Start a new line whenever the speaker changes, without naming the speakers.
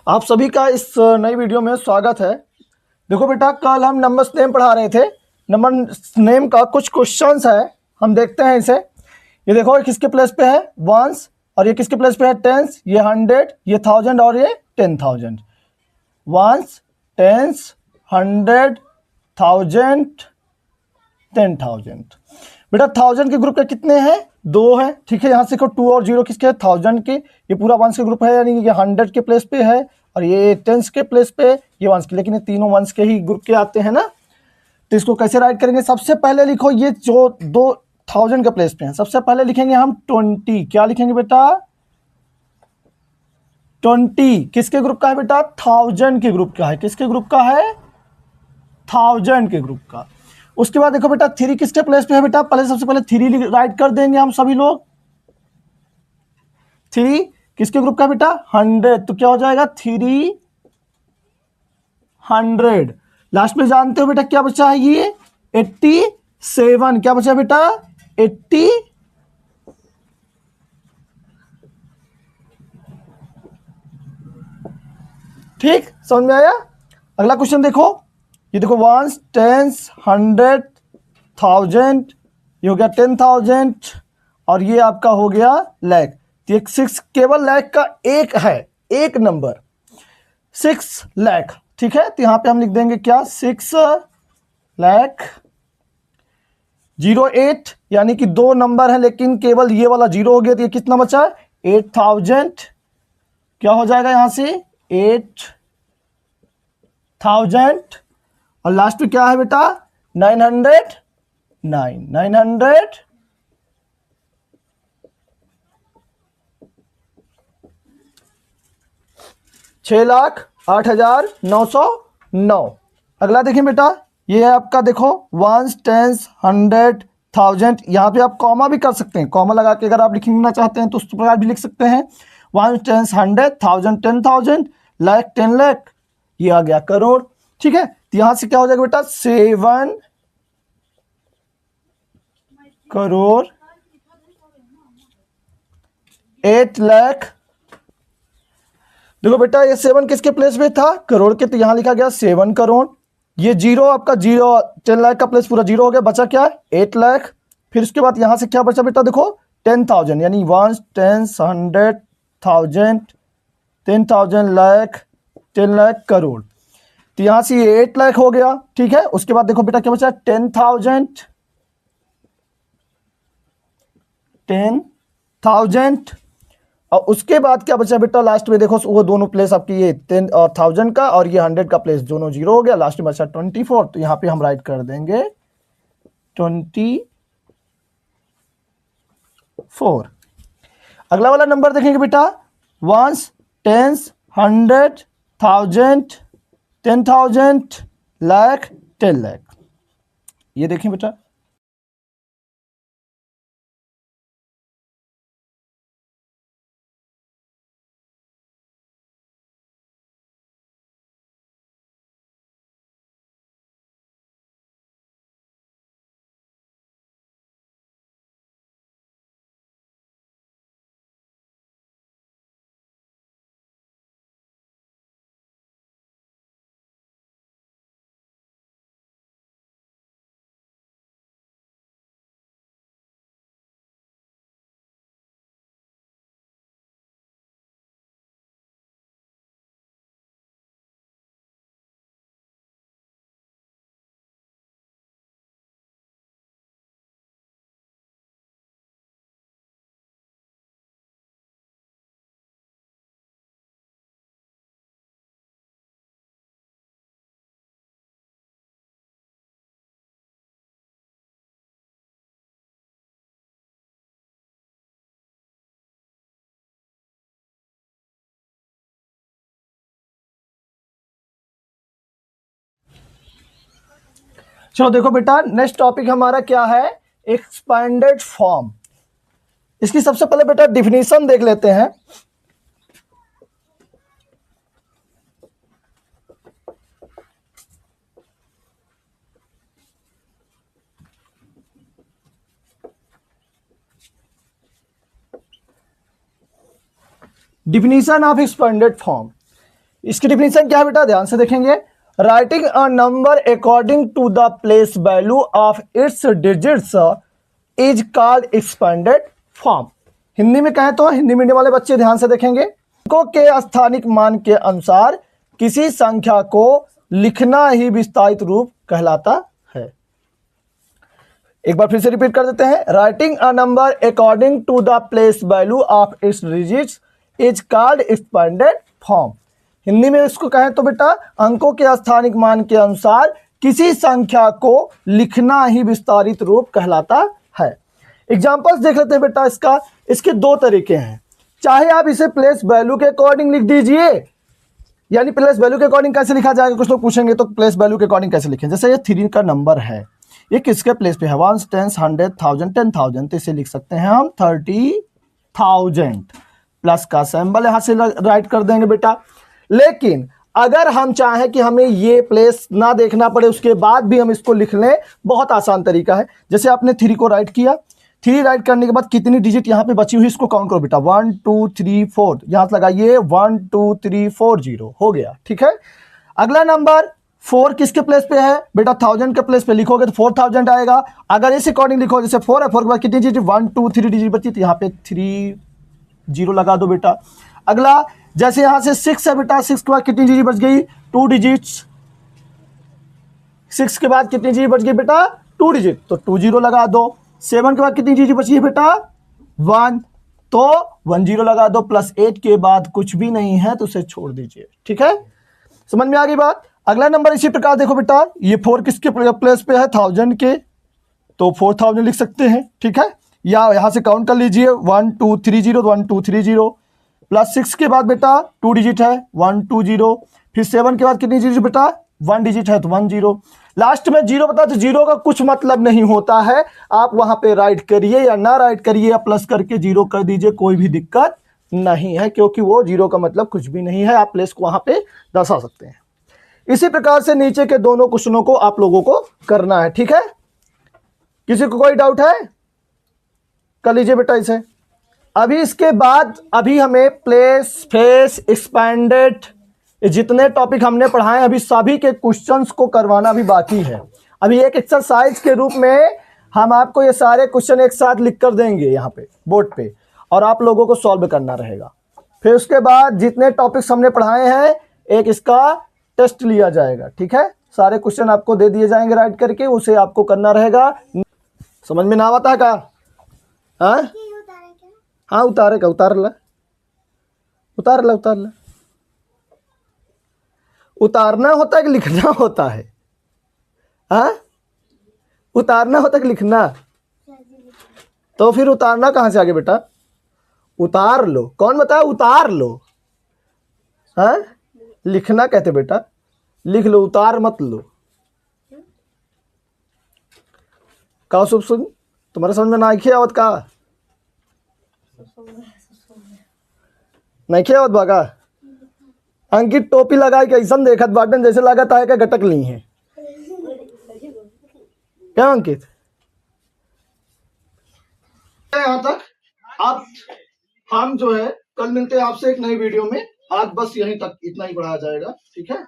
आप सभी का इस नई वीडियो में स्वागत है। देखो बेटा, कल हम नंबर्स नेम पढ़ा रहे थे। नंबर नेम का कुछ क्वेश्चंस है, हम देखते हैं इसे। ये देखो, ये किसके प्लेस पे है? वंस। और ये किसके प्लेस पे है? टेंस। ये 100, ये 1000 और ये 10,000। Ones, tens, 100, 1000, 10,000। बेटा 1000 के ग्रुप के कितने हैं? 2 है। ठीक है, यहाँ से 2 और 0 किसके है? 1000 के। ये पूरा वंस के ग्रुप है, यानी ये 100 के प्लेस पे है और ये टेंस के प्लेस पे, ये वंस के। लेकिन ये तीनों वंस के ही ग्रुप के आते हैं ना। तो इसको कैसे राइट करेंगे? सबसे पहले लिखो, ये जो 2000 के प्लेस पे है, सबसे पहले लिखेंगे हम 20। क्या लिखेंगे बेटा? 20 किसके ग्रुप का है बेटा? 1000 के ग्रुप का है। किसके ग्रुप का है? 1000 के ग्रुप का। उसके बाद देखो बेटा, 3 किसके प्लेस पे है बेटा? पहले सबसे पहले 3 राइट कर देंगे हम सभी लोग। 3 किसके ग्रुप का बेटा? 100। तो क्या हो जाएगा? 300। लास्ट में जानते हो बेटा क्या बचा है? ये 87। क्या बचा बेटा? 80। ठीक, समझ में आया? अगला क्वेश्चन देखो। ये देखो, वंस, टेंस, 100, 1000, ये हो गया 10,000 और ये आपका हो गया लैख। तो एक 6 केवल लैख का एक है, एक नंबर 6 लाख। ठीक है, तो यहां पे हम लिख देंगे क्या? 6 लाख 08, यानी कि 2 नंबर है लेकिन केवल ये वाला 0 हो गया। तो ये कितना बचा? 8000। क्या हो जाएगा यहां से? 8000 और लास्ट में क्या है बेटा? 900। 6,08,909। अगला देखें बेटा, ये है आपका, देखो, वंस, टेंस, 100, 1000। यहाँ पे आप कॉमा भी कर सकते हैं। कॉमा लगा के अगर आप लिखना चाहते हैं तो उस प्रकार भी लिख सकते हैं। वंस, टेंस, 100, 1000, 10,000, लाख, 10 लाख, ये आ गया करोड़। ठीक है, तो यहां से क्या हो जाएगा बेटा? 7 करोड़ 8 लाख। देखो बेटा, ये 7 किसके प्लेस पे था? करोड़ के। तो यहां लिखा गया 7 करोड़। ये 0 आपका 0, 10 लाख का प्लेस पूरा 0 हो गया। बचा क्या? 8 लाख। फिर उसके बाद यहां से क्या बचा बेटा? देखो 10,000, यानी 1, 10, 100, 1000, 10,000, लाख, 10 लाख, करोड़। तो यहां से ये 8 लाख हो गया। ठीक है, उसके बाद देखो बेटा क्या बचा? 10,000, 10,000 और उसके बाद क्या बचा बेटा? लास्ट में देखो, वो दोनों प्लेस आपकी, ये 10 और 1000 का और ये 100 का प्लेस दोनों 0 हो गया। लास्ट में बचा 24। तो यहां पे हम राइट कर देंगे 24। अगला वाला नंबर देखेंगे बेटा, वंस, टेंस, 100, 1000, 10,000, लाख, 10 लाख। ये देखें बेटा, चलो देखो बेटा, नेक्स्ट टॉपिक हमारा क्या है? Expanded form. इसकी सबसे पहले बेटा डिफिनीशन देख लेते हैं। Definition of expanded form. इसकी डिफिनीशन क्या है बेटा, ध्यान से देखेंगे। Writing a number according to the place value of its digits is called expanded form. Hindi में कहें तो, हिंदी मीडियम वाले बच्चे ध्यान से देखेंगे, अंकों के स्थानिक मान के अनुसार किसी संख्या को लिखना ही विस्तारित रूप कहलाता है। एक बार फिर से रिपीट कर देते हैं। Writing a number according to the place value of its digits is called expanded form. Hindi में इसको कहें तो बेटा, अंकों के स्थानिक मान के अनुसार किसी संख्या को लिखना ही विस्तारित रूप कहलाता है। एग्जांपल्स देख लेते हैं बेटा इसका। इसके दो तरीके हैं, चाहे आप इसे प्लेस वैल्यू के अकॉर्डिंग लिख दीजिए, यानी प्लेस वैल्यू के अकॉर्डिंग कैसे लिखा जाएगा, कुछ लोग पूछेंगे तो प्लेस वैल्यू के अकॉर्डिंग कैसे लिखें। जैसे ये 3 का नंबर है, ये किसके प्लेस पे है, 1 10 100 1000 10,000, तो इसे लिख सकते हैं हम 30,000। प्लस का सिंबल यहां से राइट कर देंगे बेटा। लेकिन अगर हम चाहें कि हमें ये प्लेस ना देखना पड़े, उसके बाद भी हम इसको लिख लें, बहुत आसान तरीका है। जैसे आपने 3 को राइट किया, 3 राइट करने के बाद कितनी डिजिट यहाँ पे बची हुई इसको काउंट करो बेटा, 1 2 3 4, यहां से लगाइए 1 2 3 4 0 हो गया, ठीक है। अगला नंबर 4 किसके प्लेस पे है बेटा, 1000 के प्लेस पे लिखोगे तो 4000 आएगा। अगर इस अकॉर्डिंग लिखो, जैसे 4 है, 4 के बाद कितनी डिजिट 1 2 3 डिजिट बची, तो यहाँ पे 3 0 लगा दो बेटा। अगला जैसे यहां से 6 है बेटा, 6 के बाद कितनी डिजिट बच गई, 2 डिजिट्स। 6 के बाद कितनी डिजिट बच गई बेटा, 2 डिजिट, तो 2 0 लगा दो। 7 के बाद कितनी डिजिट बची है बेटा, 1, तो 1 0 लगा दो। प्लस 8 के बाद कुछ भी नहीं है तो उसे छोड़ दीजिए, ठीक है। समझ में आ गई बात। अगला नंबर इसी प्रकार देखो बेटा, ये 4 किसके प्लेस पे है, 1000 के, तो 4000 लिख सकते हैं, ठीक है। या यहां से काउंट कर लीजिए 1 2 3 0, 1 2 3 0। प्लस 6 के बाद बेटा 2 डिजिट है, 1 2 0। फिर 7 के बाद कितनी डिजिट बेटा, 1 डिजिट है तो 1 0। लास्ट में 0 बता, तो 0 का कुछ मतलब नहीं होता है, आप वहां पे राइट करिए या ना राइट करिए, या प्लस करके 0 कर दीजिए, कोई भी दिक्कत नहीं है, क्योंकि वो 0 का मतलब कुछ भी नहीं है, आप प्लेस को वहां पे दर्शा सकते हैं। इसी प्रकार से नीचे के दोनों क्वेश्चनों को आप लोगों को करना है, ठीक है। किसी को कोई डाउट है, कर लीजिए बेटा इसे। अभी इसके बाद अभी हमें प्लेस, फेस, एक्सपेंडेड, जितने टॉपिक हमने पढ़ाए अभी सभी के क्वेश्चंस को करवाना भी बाकी है। अभी एक एक्सरसाइज के रूप में हम आपको ये सारे क्वेश्चन एक साथ लिख कर देंगे यहाँ पे बोर्ड पे, और आप लोगों को सॉल्व करना रहेगा। फिर उसके बाद जितने टॉपिक्स हमने पढ़ाए हैं एक इसका टेस्ट लिया जाएगा, ठीक है। सारे क्वेश्चन आपको दे दिए जाएंगे राइट करके, उसे आपको करना रहेगा। समझ में ना आता का, हाँ हाँ, उतार ला, उतार ला, उतार ला। उतारना होता है कि लिखना होता है, हाँ, उतारना होता है कि लिखना, तो फिर उतारना कहाँ से आगे बेटा, उतार लो, कौन बताया, उतार लो, हाँ, लिखना कहते बेटा, लिख लो, उतार मत लो। का शुभ सुन, तुम्हारे समझ में ना आखिए आवत का, नहीं आवत बागा। अंकित टोपी लगा के ऐसा देखत बाटन जैसे लागत है का गटक ली है, क्या अंकित। यहाँ तक आप, हम जो है कल मिलते हैं आपसे एक नई वीडियो में। आज बस यहीं तक इतना ही पढ़ाया जाएगा, ठीक है।